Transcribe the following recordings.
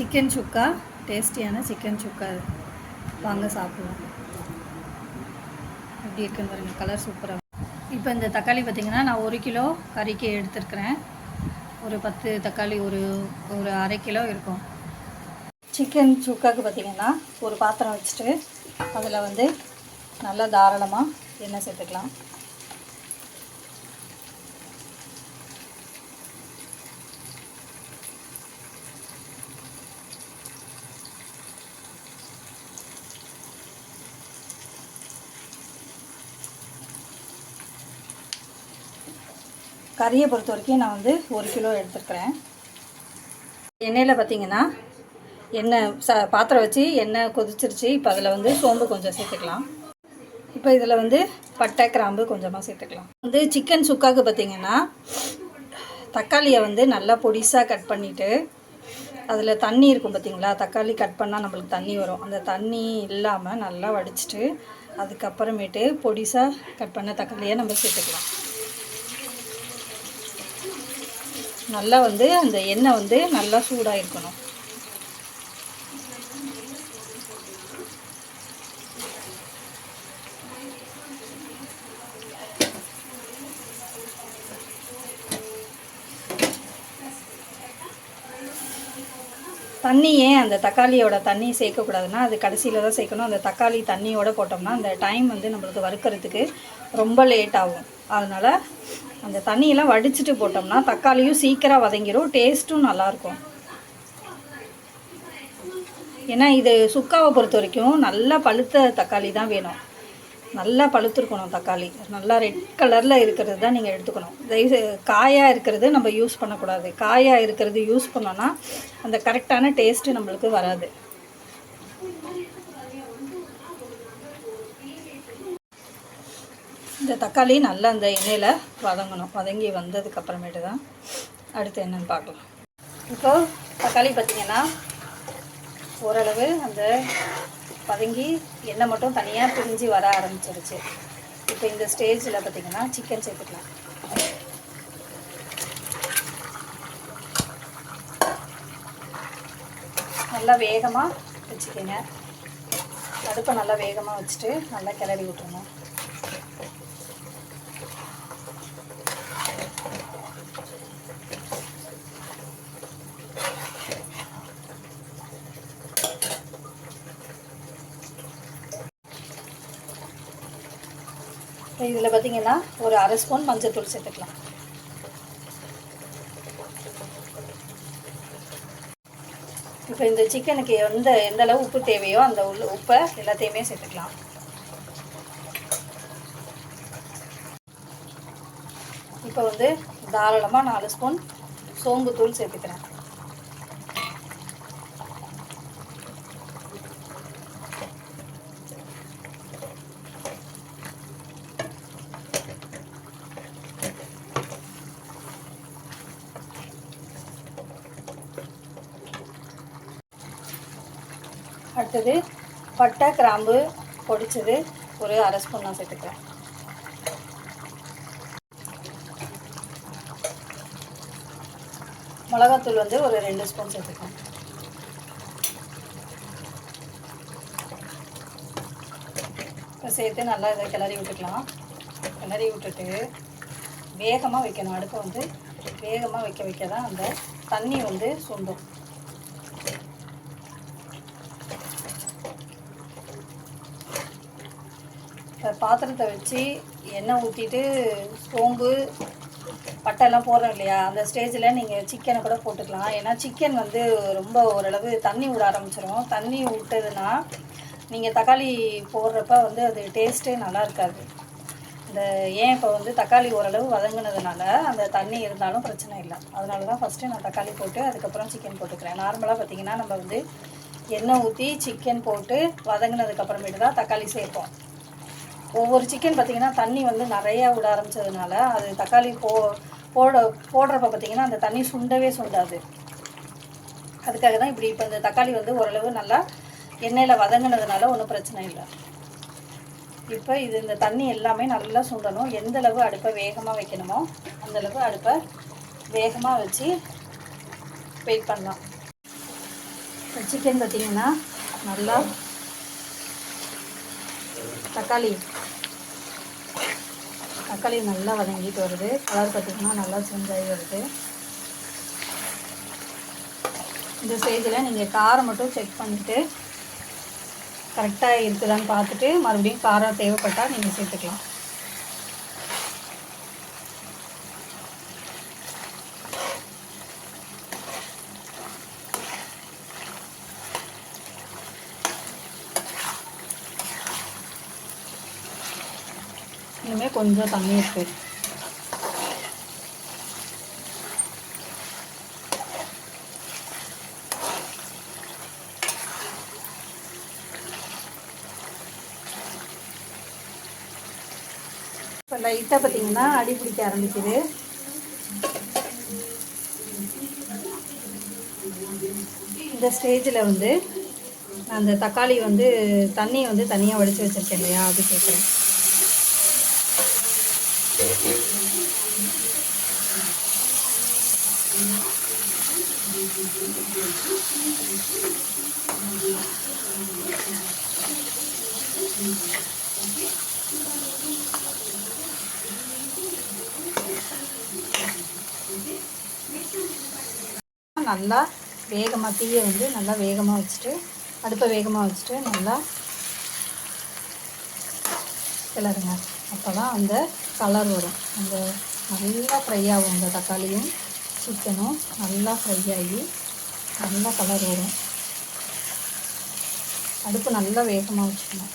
Chicken சுக்கா, டேஸ்டியான chicken சுக்கா. வாங்க சாப்பிடுவோம். எப்படி இருக்குன்னு பாருங்கள், கலர் சூப்பராக. இப்போ இந்த தக்காளி பார்த்திங்கன்னா நான் 1 கிலோ கறிக்கு எடுத்துருக்கிறேன். ஒரு 10 தக்காளி ஒரு அரை கிலோ இருக்கும். சிக்கன் சுக்காவுக்கு பார்த்திங்கன்னா ஒரு பாத்திரம் வச்சுட்டு அதில் வந்து நல்லா தாராளமாக எண்ணெய் சேர்த்துக்கலாம். கறியை பொறுத்த வரைக்கும் நான் வந்து 1 கிலோ எடுத்துருக்கிறேன். எண்ணெயில் பார்த்திங்கன்னா பாத்திரம் வச்சு எண்ணெய் கொதிச்சிருச்சு. இப்போ அதில் வந்து சோம்பு கொஞ்சம் சேர்த்துக்கலாம். இப்போ இதில் வந்து பட்டை கிராம்பு கொஞ்சமாக சேர்த்துக்கலாம். வந்து சிக்கன் சுக்காவுக்கு பார்த்திங்கன்னா தக்காளியை வந்து நல்லா பொடிசாக கட் பண்ணிவிட்டு அதில் தண்ணி இருக்கும் பார்த்திங்களா, தக்காளி கட் பண்ணால் நம்மளுக்கு தண்ணி வரும். அந்த தண்ணி இல்லாமல் நல்லா வடிச்சிட்டு அதுக்கப்புறமேட்டு பொடிசாக கட் பண்ண தக்காளியை நம்ம சேர்த்துக்கலாம். நல்லா வந்து அந்த எண்ணெய் வந்து நல்லா சூடாக இருக்கணும். தண்ணி ஏன் அந்த தக்காளியோட தண்ணி சேர்க்கக்கூடாதுன்னா, அது கடைசியில் தான் சேர்க்கணும். அந்த தக்காளி தண்ணியோடு போட்டோம்னா அந்த டைம் வந்து நம்மளுக்கு வறுக்கிறதுக்கு ரொம்ப லேட் ஆகும். அதனால் அந்த தண்ணியெல்லாம் வடிச்சிட்டு போட்டோம்னா தக்காளியும் சீக்கிரம் வதங்கிடும், டேஸ்ட்டும் நல்லாயிருக்கும். ஏன்னா இது சுக்காவை பொறுத்த வரைக்கும் நல்லா பழுத்த தக்காளி தான் வேணும். நல்லா பழுத்துருக்கணும் தக்காளி. நல்லா ரெட் கலரில் இருக்கிறது தான் நீங்கள் எடுத்துக்கணும். காயாக இருக்கிறது நம்ம யூஸ் பண்ணக்கூடாது. காயாக இருக்கிறது யூஸ் பண்ணோன்னா அந்த கரெக்டான டேஸ்ட்டு நம்மளுக்கு வராது. இந்த தக்காளி நல்லா அந்த எண்ணெயில் வதங்கணும். வதங்கி வந்ததுக்கப்புறமேட்டு தான் அடுத்து என்னென்னு பார்க்கலாம். இப்போது தக்காளி பார்த்திங்கன்னா ஓரளவு அந்த வதங்கி எண்ணெய் மட்டும் தனியாக பிரிஞ்சு வர ஆரம்பிச்சிருச்சு. இப்போ இந்த ஸ்டேஜில் பார்த்திங்கன்னா சிக்கன் சேர்த்துக்கலாம். நல்லா வேகமாக வச்சுக்கோங்க. அடுப்பை நல்லா வேகமாக வச்சுட்டு நல்லா கிளறி விட்டுருணும். இதில் பார்த்திங்கன்னா ஒரு அரை ஸ்பூன் மஞ்சள் சேர்த்துக்கலாம். இப்போ இந்த சிக்கனுக்கு எந்த அளவு உப்பு தேவையோ அந்த உப்பை எல்லாத்தையுமே சேர்த்துக்கலாம். இப்போ வந்து தாராளமாக 4 ஸ்பூன் சோம்பு தூள் சேர்த்துக்கிறேன். அடுத்தது பட்டை கிராம்பு பொடிச்சது ஒரு அரை ஸ்பூன் நான் சேர்த்துக்கிறேன். மிளகாத்தூள் வந்து ஒரு 2 ஸ்பூன் சேர்த்துக்கிறேன். இப்போ சேர்த்து நல்லா இதை கிளறி விட்டுக்கலாம். கிளறி விட்டுட்டு வேகமாக வைக்கணும். அடுப்பை வந்து வேகமாக வைக்க தான் அந்த தண்ணி வந்து சுண்டும். பாத்திரத்தை வச்சு எண்ணெய் ஊற்றிட்டு சோம்பு பட்டைலாம் போடுறோம் இல்லையா, அந்த ஸ்டேஜில் நீங்கள் சிக்கனை கூட போட்டுக்கலாம். ஏன்னா சிக்கன் வந்து ரொம்ப ஓரளவு தண்ணி விட ஆரம்பிச்சிடும். தண்ணி விட்டதுன்னா நீங்கள் தக்காளி போடுறப்ப வந்து அது டேஸ்ட்டே நல்லா இருக்காது. ஏன் இப்போ வந்து தக்காளி ஓரளவு வதங்கினதுனால அந்த தண்ணி இருந்தாலும் பிரச்சனை இல்லை. அதனால தான் ஃபஸ்ட்டு நான் தக்காளி போட்டு அதுக்கப்புறம் சிக்கன் போட்டுக்கிறேன். நார்மலாக பார்த்திங்கன்னா நம்ம வந்து எண்ணெய் ஊற்றி சிக்கன் போட்டு வதங்கினதுக்கப்புறமேட்டு தான் தக்காளி சேர்ப்போம். ஒவ்வொரு சிக்கன் பார்த்திங்கன்னா தண்ணி வந்து நிறையா விட ஆரம்பித்ததுனால அது தக்காளி போடுறப்ப பார்த்திங்கன்னா அந்த தண்ணி சுண்டாது. அதுக்காக தான் இப்படி. இப்போ இந்த தக்காளி வந்து ஓரளவு நல்லா எண்ணெயில் வதங்கினதுனால ஒன்றும் பிரச்சனை இல்லை. இப்போ இந்த தண்ணி எல்லாமே நல்லா சுண்டணும். எந்தளவு அடுப்பை வேகமாக வைக்கணுமோ அந்தளவு அடுப்பை வேகமாக வச்சு வெயிட் பண்ணலாம். சிக்கன் பார்த்திங்கன்னா நல்லா தக்காளி நல்லா வதங்கிட்டு வருது. கலர் பார்த்திங்கன்னா நல்லா சேஞ்ச் ஆகி வருது. இந்த ஸ்டேஜில் நீங்கள் காரம் மட்டும் செக் பண்ணிவிட்டு கரெக்டாக இருக்குதான்னு பார்த்துட்டு மறுபடியும் காரம் தேவைப்பட்டால் நீங்கள் சேர்த்துக்கலாம். இனிமேல் கொஞ்சம் தண்ணி இருக்குது. இப்போ லைட்டாக பார்த்திங்கன்னா அடி பிடிக்க ஆரம்பிக்குது. இந்த ஸ்டேஜில் வந்து அந்த தக்காளி வந்து தண்ணி வந்து தனியாக வடித்து வச்சுருக்கேன் இல்லையா, அது கேட்குறேன். நல்லா வேகமாக தீயை வந்து நல்லா வேகமாக வச்சுட்டு அடுப்பை வேகமாக வச்சுட்டு நல்லா கிளறுங்க. அப்போ தான் அந்த கலர் வரும். அந்த நல்லா ஃப்ரை ஆகும். அந்த தக்காளியும் சிக்கனும் நல்லா ஃப்ரை ஆகி நல்லா கலர் வரும். அடுப்பு நல்லா வேகமாக வச்சுக்கணும்.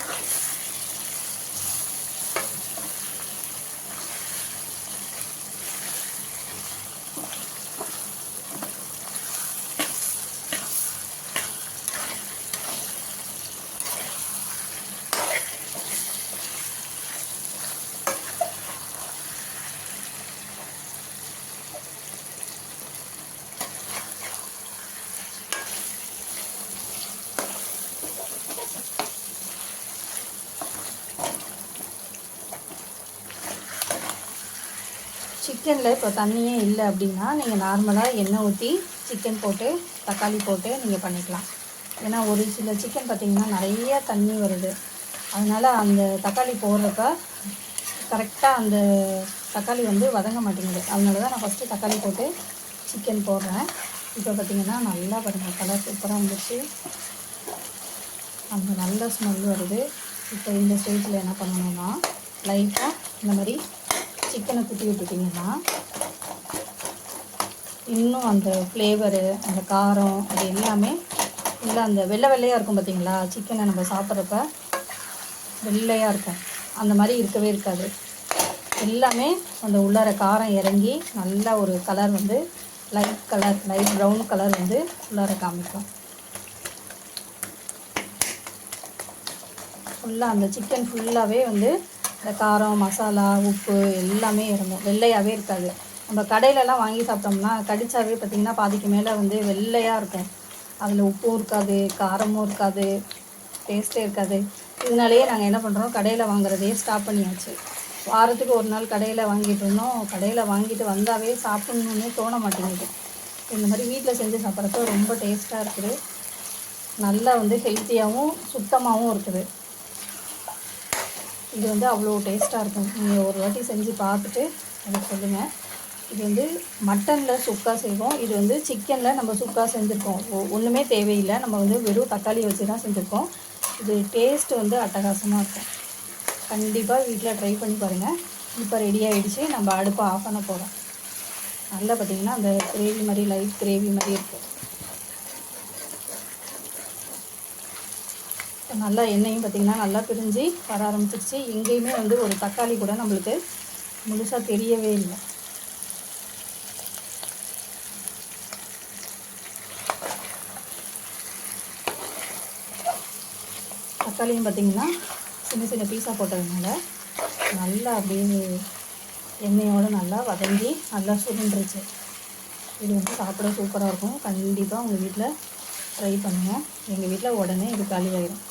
சிக்கனில் இப்போ தண்ணியே இல்லை அப்படின்னா நீங்கள் நார்மலாக எண்ணெய் ஊற்றி சிக்கன் போட்டு தக்காளி போட்டு நீங்கள் பண்ணிக்கலாம். ஏன்னா ஒரு சில சிக்கன் பார்த்திங்கன்னா நிறைய தண்ணி வருது. அதனால் அந்த தக்காளி போடுறப்ப கரெக்டாக அந்த தக்காளி வந்து வதங்க மாட்டேங்குது. அதனால தான் நான் ஃபஸ்ட்டு தக்காளி போட்டு சிக்கன் போடுறேன். இப்போ பார்த்திங்கன்னா நல்லா பாருங்கள் கலர் சூப்பராக வந்துடுச்சு. அந்த நல்ல ஸ்மெல் வருது. இப்போ இந்த ஸ்டேஜில் என்ன பண்ணணும்னா லைட்டாக இந்த மாதிரி சிக்கனை குத்தி விட்டுட்டிங்கன்னா இன்னும் அந்த ஃப்ளேவரு அந்த காரம் அது எல்லாமே இல்லை அந்த வெள்ளையாக இருக்கும் பார்த்திங்களா. சிக்கனை நம்ம சாப்பிட்றப்ப வெள்ளையாக இருக்கும். அந்த மாதிரி இருக்கவே இருக்காது. எல்லாமே அந்த உள்ளார காரம் இறங்கி நல்ல ஒரு கலர் வந்து லைட் ப்ரௌன் கலர் வந்து உள்ளார காமிக்கும். ஃபுல்லாக அந்த சிக்கன் ஃபுல்லாகவே வந்து இந்த காரம் மசாலா உப்பு எல்லாமே இறங்கும். வெள்ளையாகவே இருக்காது. நம்ம கடையிலலாம் வாங்கி சாப்பிட்டோம்னா கடிச்சாவே பார்த்திங்கன்னா பாதிக்கு மேலே வந்து வெள்ளையாக இருக்கும். அதில் உப்பும் இருக்காது, காரமும் இருக்காது, டேஸ்ட்டே இருக்காது. இதனாலேயே நாங்கள் என்ன பண்ணுறோம், கடையில் வாங்குறதையே ஸ்டாப் பண்ணியாச்சு. வாரத்துக்கு ஒரு நாள் கடையில் வாங்கிட்டு இருந்தோம். கடையில் வாங்கிட்டு வந்தாவே சாப்பிட்ணுன்னே தோண மாட்டேங்குது. இந்த மாதிரி வீட்டில் செஞ்சு சாப்பிட்றப்ப ரொம்ப டேஸ்ட்டாக இருக்குது. நல்லா வந்து ஹெல்த்தியாகவும் சுத்தமாகவும் இருக்குது. இது வந்து அவ்வளோ டேஸ்ட்டாக இருக்கும். நீங்கள் ஒரு வாட்டி செஞ்சு பார்த்துட்டு எனக்கு சொல்லுங்கள். இது வந்து மட்டனில் சுக்கா செய்வோம். இது வந்து சிக்கனில் நம்ம சுக்கா செஞ்சுருக்கோம். ஒன்றுமே தேவையில்லை. நம்ம வந்து வெறும் தக்காளி வச்சு தான் செஞ்சுருக்கோம். இது டேஸ்ட்டு வந்து அட்டகாசமாக இருக்கும். கண்டிப்பாக வீட்டில் ட்ரை பண்ணி பாருங்கள். இப்போ ரெடி ஆகிடுச்சு. நம்ம அடுப்பை ஆஃப் பண்ண போகிறோம். நல்லா பார்த்திங்கன்னா அந்த கிரேவி மாதிரி லைட் கிரேவி மாதிரி இருக்குது. நல்லா எண்ணெயும் பார்த்திங்கன்னா நல்லா பிரிஞ்சு வர ஆரம்பிச்சிருச்சு. எங்கேயுமே வந்து ஒரு தக்காளி கூட நம்மளுக்கு முழுசாக தெரியவே இல்லை. தக்காளியும் பார்த்திங்கன்னா சின்ன சின்ன பீஸாக போட்டதுனால நல்லா அப்படியே எண்ணெயோடு நல்லா வதங்கி நல்லா சுருண்டுருச்சு. இது வந்து சாப்பிட சூப்பராக இருக்கும். கண்டிப்பாக உங்கள் வீட்டில் ட்ரை பண்ணுங்கள். எங்கள் வீட்டில் உடனே இது காலியாகிடும்.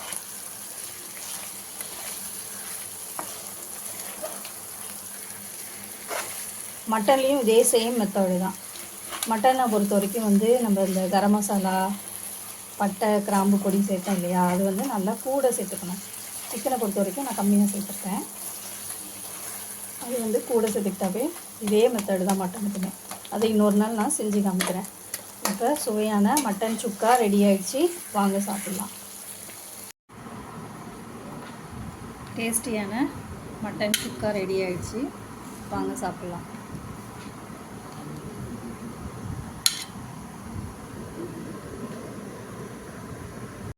மட்டன்லேயும் இதே சேம் மெத்தடு தான். மட்டனை பொறுத்த வரைக்கும் வந்து நம்ம இந்த கரம் மசாலா பட்டை கிராம்பு பொடி சேர்த்தேன் இல்லையா, அது வந்து நல்லா கூட சேர்த்துக்கணும். சிக்கனை பொறுத்த வரைக்கும் நான் கம்மியாக சேர்த்துருக்கேன். அது வந்து கூட சேர்த்துக்கிட்டாவே இதே மெத்தடு தான் மட்டனுக்குமே. அதை இன்னொரு நாள் நான் செஞ்சு காமிக்கிறேன். இப்போ சுவையான மட்டன் சுக்கா ரெடி ஆகிடுச்சு. வாங்க சாப்பிட்லாம். டேஸ்டியான மட்டன் சுக்கா ரெடி ஆகிடுச்சு. வாங்க சாப்பிட்லாம்.